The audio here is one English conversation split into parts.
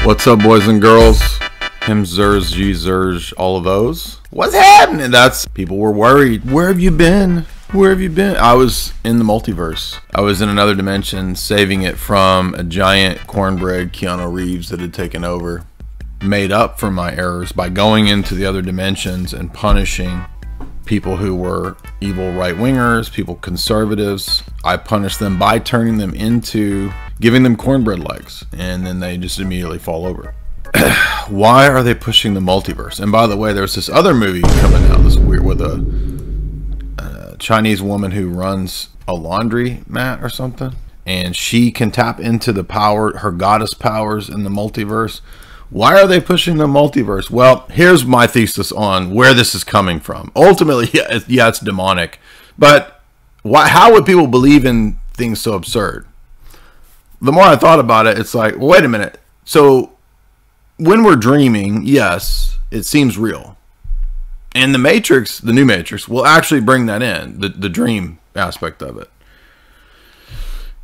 What's up, boys and girls? Him, Zerz, G, Zerj, all of those. What's happening? That's people were worried. Where have you been? Where have you been? I was in the multiverse. I was in another dimension, saving it from a giant cornbread Keanu Reeves that had taken over. Made up for my errors by going into the other dimensions and punishing people who were evil right-wingers, people conservatives. I punished them by turning them into giving them cornbread legs, and then they just immediately fall over. Why are they pushing the multiverse? And by the way, there's this other movie coming out, this weird, with a Chinese woman who runs a laundry mat or something, and she can tap into the power, her goddess powers in the multiverse. Why are they pushing the multiverse? Well, here's my thesis on where this is coming from. Ultimately, yeah, it's demonic, but how would people believe in things so absurd? The more I thought about it, it's like, well, wait a minute. So when we're dreaming, yes, it seems real. And the Matrix, the new Matrix, will actually bring that in, the dream aspect of it.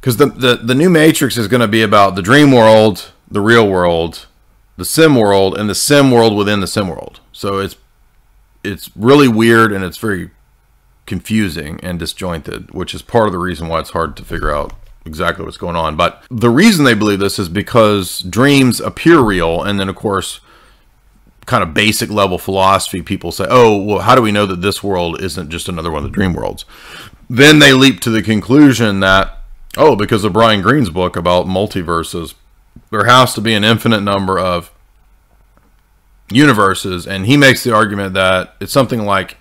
Because the new Matrix is going to be about the dream world, the real world, the sim world, and the sim world within the sim world. So it's really weird, and it's very confusing and disjointed, which is part of the reason why it's hard to figure out exactly what's going on. But the reason they believe this is because dreams appear real, and then of course kind of basic level philosophy people say, oh, well, how do we know that this world isn't just another one of the dream worlds? Then they leap to the conclusion that, oh, because of Brian Greene's book about multiverses, there has to be an infinite number of universes, and he makes the argument that it's something like,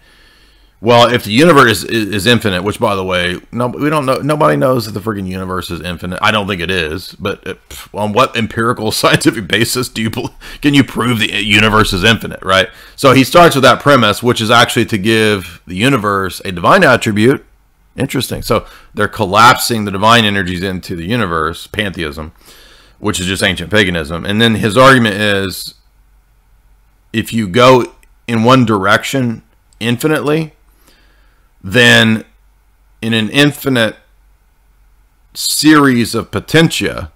well, if the universe is infinite, which, by the way, we don't know. Nobody knows that the freaking universe is infinite. I don't think it is. But on what empirical scientific basis can you prove the universe is infinite, right? So he starts with that premise, which is actually to give the universe a divine attribute. Interesting. So they're collapsing the divine energies into the universe, pantheism, which is just ancient paganism. And then his argument is, if you go in one direction infinitely, then in an infinite series of potentia,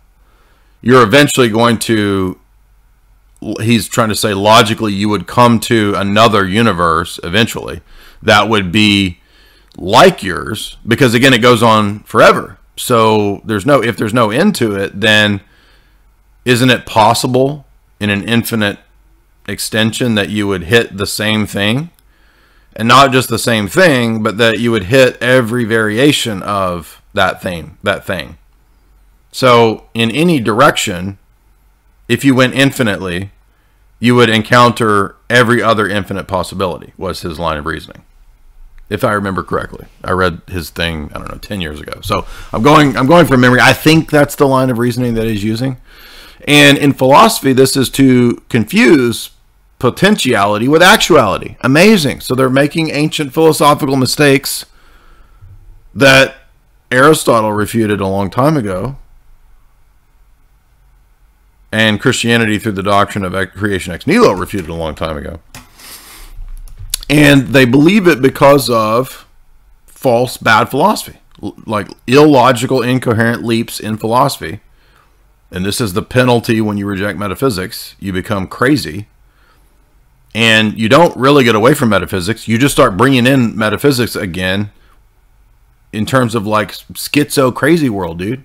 you're eventually going to, he's trying to say logically, you would come to another universe eventually that would be like yours, because again, it goes on forever. So if there's no end to it, then isn't it possible in an infinite extension that you would hit the same thing? And not just the same thing, but that you would hit every variation of that thing. So in any direction, if you went infinitely, you would encounter every other infinite possibility, was his line of reasoning. If I remember correctly. I read his thing, I don't know, 10 years ago. So I'm going from memory. I think that's the line of reasoning that he's using. And in philosophy, this is to confuse potentiality with actuality. Amazing. So they're making ancient philosophical mistakes that Aristotle refuted a long time ago, and Christianity through the doctrine of creation ex nihilo refuted a long time ago. And they believe it because of false, bad philosophy, like illogical, incoherent leaps in philosophy. And this is the penalty when you reject metaphysics. You become crazy. And you don't really get away from metaphysics. You just start bringing in metaphysics again in terms of like schizo crazy world, dude.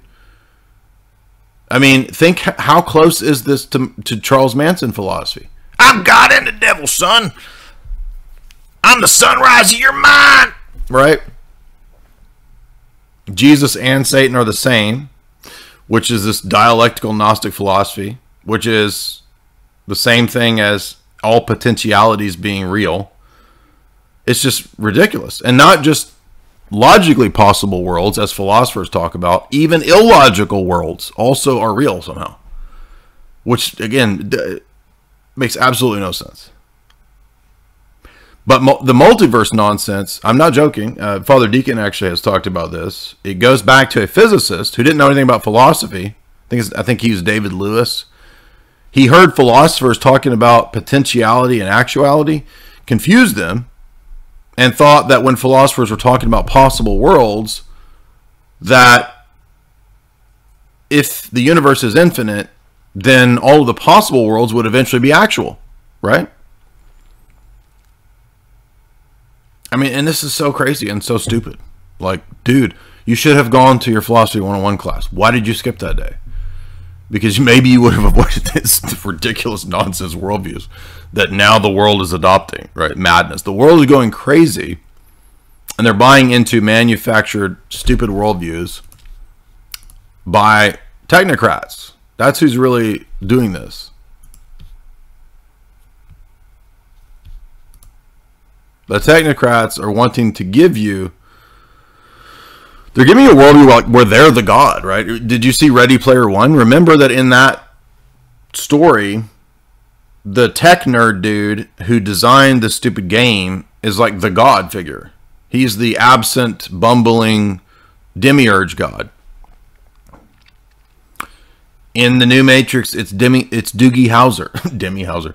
I mean, think how close is this to Charles Manson philosophy? I'm God and the devil, son. I'm the sunrise of your mind. Right? Jesus and Satan are the same, which is this dialectical Gnostic philosophy, which is the same thing as all potentialities being real. It's just ridiculous. And not just logically possible worlds, as philosophers talk about, even illogical worlds also are real somehow. Which, again, makes absolutely no sense. But the multiverse nonsense, I'm not joking. Father Deacon actually has talked about this. It goes back to a physicist who didn't know anything about philosophy. I think he was David Lewis. He heard philosophers talking about potentiality and actuality, confused them, and thought that when philosophers were talking about possible worlds, that if the universe is infinite, then all of the possible worlds would eventually be actual, right? I mean, and this is so crazy and so stupid. Like, dude, you should have gone to your Philosophy 101 class. Why did you skip that day? Because maybe you would have avoided this ridiculous nonsense worldviews that now the world is adopting, right? Madness. The world is going crazy, and they're buying into manufactured, stupid worldviews by technocrats. That's who's really doing this. The technocrats are wanting to give you, they're giving you a worldview where they're the god, right? Did you see Ready Player One? Remember that in that story, the tech nerd dude who designed the stupid game is like the god figure. He's the absent, bumbling demiurge god. In the new Matrix, it's Doogie Howser. Demi Howser.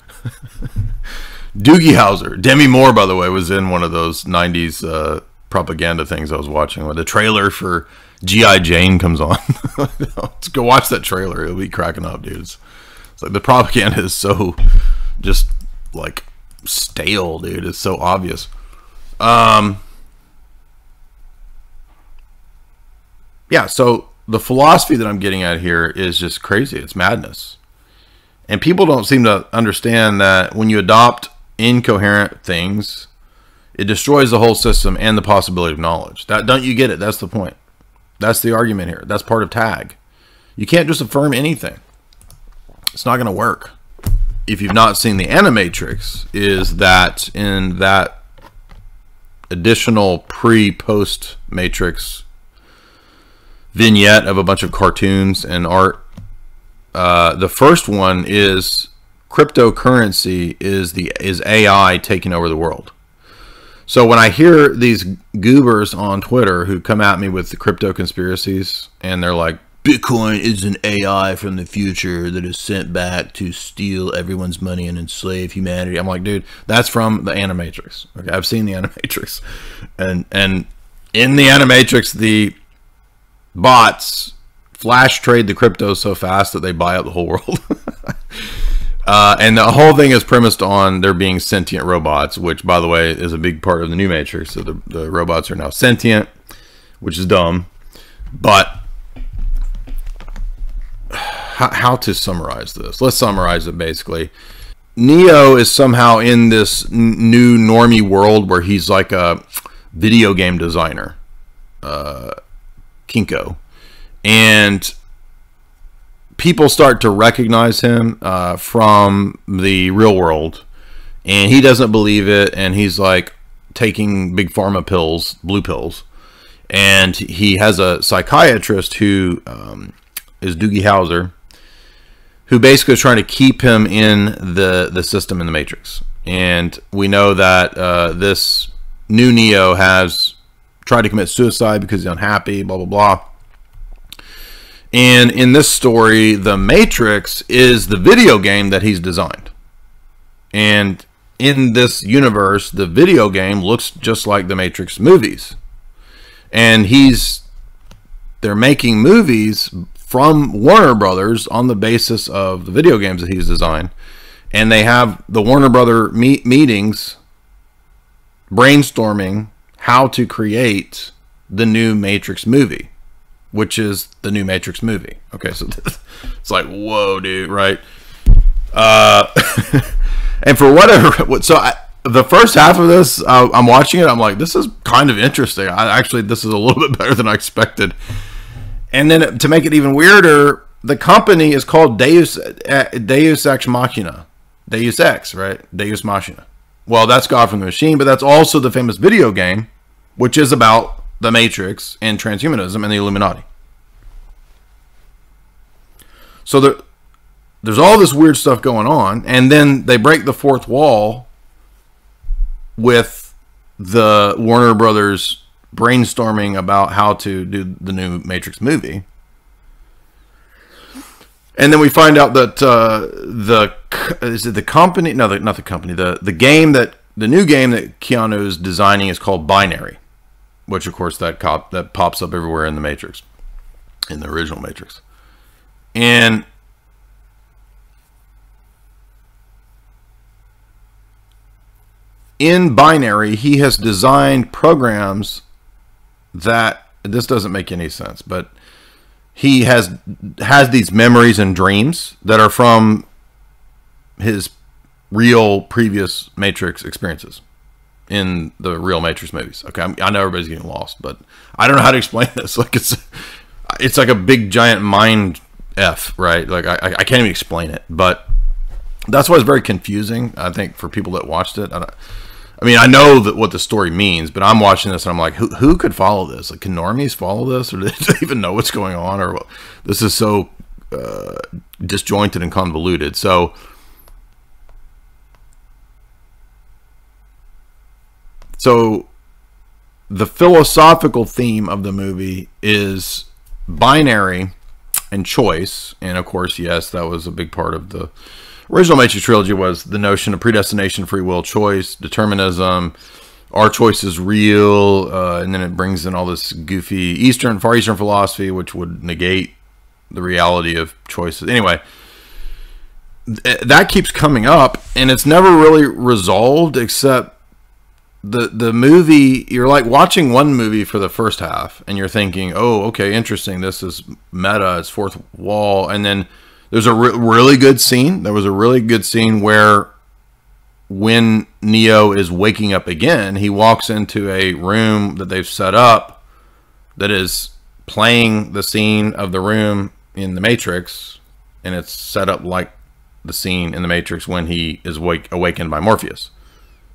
Doogie Howser. Demi Moore, by the way, was in one of those 90s propaganda things I was watching where the trailer for G.I. Jane comes on. Let's go watch that trailer. It'll be cracking up, dude. It's like the propaganda is so just like stale, dude. It's so obvious. Yeah, so the philosophy that I'm getting at here is just crazy. It's madness. And people don't seem to understand that when you adopt incoherent things, it destroys the whole system and the possibility of knowledge. Don't you get it? That's the point. That's the argument here. That's part of tag. You can't just affirm anything. It's not going to work. If you've not seen the Animatrix, is that in that additional pre-post Matrix vignette of a bunch of cartoons and art, the first one is cryptocurrency is AI taking over the world. So when I hear these goobers on Twitter who come at me with the crypto conspiracies and they're like, Bitcoin is an AI from the future that is sent back to steal everyone's money and enslave humanity. I'm like, dude, that's from the Animatrix. Okay, I've seen the Animatrix. And in the Animatrix, the bots flash trade the crypto so fast that they buy up the whole world. And the whole thing is premised on there being sentient robots, which, by the way, is a big part of the new Matrix. So the robots are now sentient, which is dumb. But how to summarize this? Let's summarize it basically. Neo is somehow in this new normie world where he's like a video game designer, Kinko. And people start to recognize him from the real world, and he doesn't believe it, and he's like taking big pharma pills, blue pills, and he has a psychiatrist who is Doogie Howser, who basically is trying to keep him in the system in the Matrix. And we know that this new Neo has tried to commit suicide because he's unhappy, blah blah blah. And in this story, the Matrix is the video game that he's designed. And in this universe, the video game looks just like the Matrix movies. And they're making movies from Warner Brothers on the basis of the video games that he's designed. And they have the Warner Brother meetings brainstorming how to create the new Matrix movie, which is the new Matrix movie. Okay, so it's like, whoa, dude, right? And for whatever, the first half of this, I'm watching it, I'm like, this is kind of interesting. This is a little bit better than I expected. And then to make it even weirder, the company is called Deus Ex Machina. Deus Ex, right? Deus Machina. Well, that's God from the Machine, but that's also the famous video game, which is about the Matrix and transhumanism and the Illuminati. So there's all this weird stuff going on, and then they break the fourth wall with the Warner Brothers brainstorming about how to do the new Matrix movie. And then we find out that the new game that Keanu is designing is called Binary, which of course that pops up everywhere in the Matrix, in the original Matrix. And in Binary, he has designed programs that, this doesn't make any sense, but he has these memories and dreams that are from his real previous Matrix experiences in the real Matrix movies. Okay, I know everybody's getting lost, but I don't know how to explain this. Like it's like a big giant mind F, right? Like I can't even explain it, but that's why it's very confusing, I think, for people that watched it. I mean, I know that what the story means, but I'm watching this and I'm like, who could follow this? Like, can normies follow this, or do they even know what's going on? Or this is so disjointed and convoluted. So the philosophical theme of the movie is binary and choice, and of course, yes, that was a big part of the original Matrix trilogy, was the notion of predestination, free will, choice, determinism. Our choice is real, and then it brings in all this goofy Far Eastern philosophy, which would negate the reality of choices. Anyway, that keeps coming up, and it's never really resolved, except the movie. You're like watching one movie for the first half, and you're thinking, oh, okay, interesting, this is meta, it's fourth wall, and then there's a really good scene. There was a really good scene where when Neo is waking up again, he walks into a room that they've set up that is playing the scene of the room in the Matrix, and it's set up like the scene in the Matrix when he is awakened by Morpheus.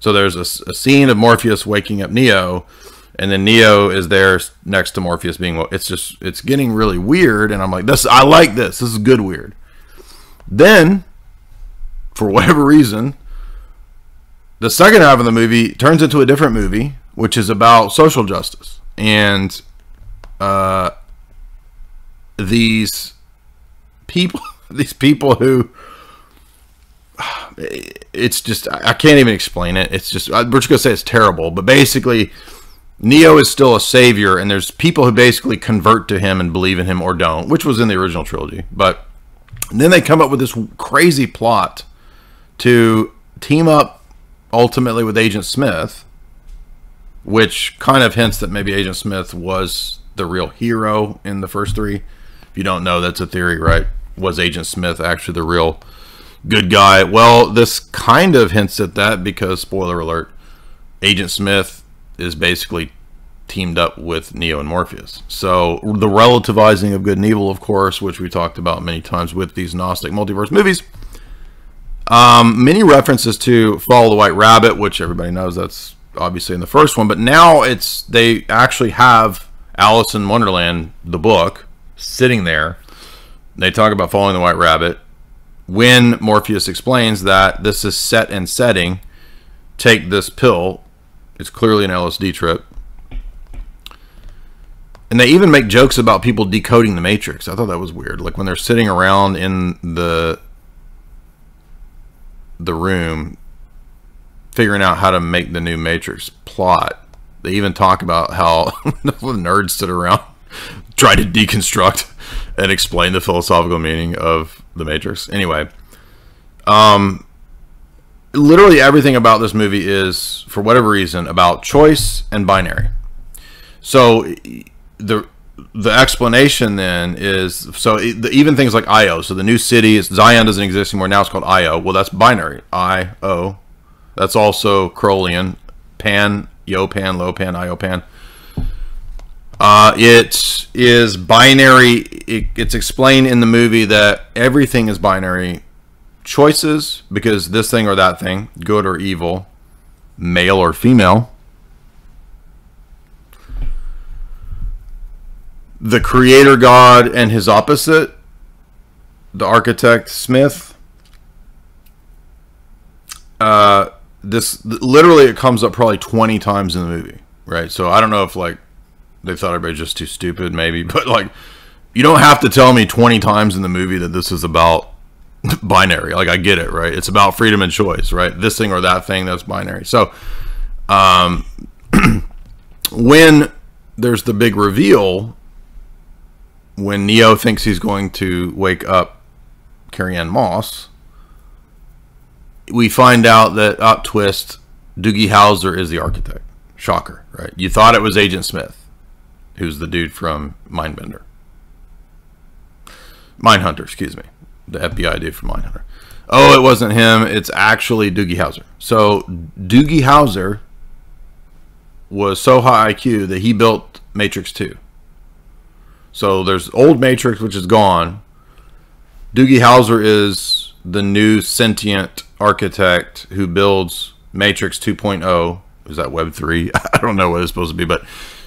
So there's a scene of Morpheus waking up Neo, and then Neo is there next to Morpheus being. It's getting really weird, and I'm like, I like this. This is good weird. Then, for whatever reason, the second half of the movie turns into a different movie, which is about social justice. And these people who, it's just, I can't even explain it. It's just, we're just going to say it's terrible. But basically, Neo is still a savior, and there's people who basically convert to him and believe in him or don't, which was in the original trilogy. But then they come up with this crazy plot to team up ultimately with Agent Smith, which kind of hints that maybe Agent Smith was the real hero in the first three. If you don't know, that's a theory, right? Was Agent Smith actually the real good guy? Well, this kind of hints at that because, spoiler alert, Agent Smith is basically teamed up with Neo and Morpheus. So the relativizing of good and evil, of course, which we talked about many times with these Gnostic multiverse movies. Many references to Follow the White Rabbit, which everybody knows that's obviously in the first one, but now they actually have Alice in Wonderland, the book, sitting there. They talk about following the White Rabbit when Morpheus explains that this is set and setting. Take this pill. It's clearly an LSD trip. And they even make jokes about people decoding the Matrix. I thought that was weird. Like when they're sitting around in the room figuring out how to make the new Matrix plot. They even talk about how the nerds sit around try to deconstruct and explain the philosophical meaning of the Matrix. Anyway, literally everything about this movie is, for whatever reason, about choice and binary. So the explanation then is, even things like Io, so the new city, Zion doesn't exist anymore, now it's called Io. Well, that's binary, I-O. That's also Crowleyan, Pan, Yo-Pan, Lo-Pan, Io-Pan. It is binary. It's explained in the movie that everything is binary choices, because this thing or that thing, good or evil, male or female. The creator God and his opposite, the architect Smith. This literally, it comes up probably 20 times in the movie, right? So I don't know if like they thought everybody was just too stupid, maybe, but like you don't have to tell me 20 times in the movie that this is about binary. Like I get it, right? It's about freedom and choice, right? This thing or that thing, that's binary. So when there's the big reveal, when Neo thinks he's going to wake up Carrie-Anne Moss, we find out that twist, Doogie Howser is the architect. Shocker, right? You thought it was Agent Smith, who's the dude from Mindhunter, excuse me. The FBI dude from Mindhunter. Oh, it wasn't him. It's actually Doogie Howser. So Doogie Howser was so high IQ that he built Matrix 2. So there's old Matrix, which is gone. Doogie Howser is the new sentient architect who builds Matrix 2.0. Is that Web 3? I don't know what it's supposed to be.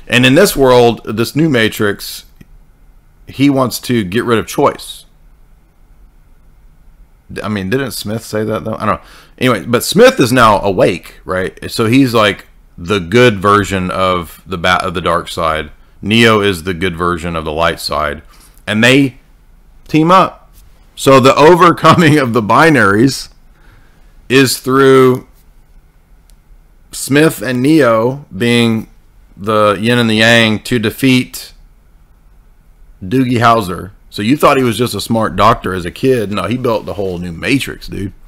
And in this world, this new Matrix, he wants to get rid of choice. I mean, didn't Smith say that, though? I don't know. Anyway, but Smith is now awake, right? So he's like the good version of the dark side. Neo is the good version of the light side. And they team up. So the overcoming of the binaries is through Smith and Neo being the yin and the yang to defeat Doogie Howser. So you thought he was just a smart doctor as a kid. No, he built the whole new Matrix, dude.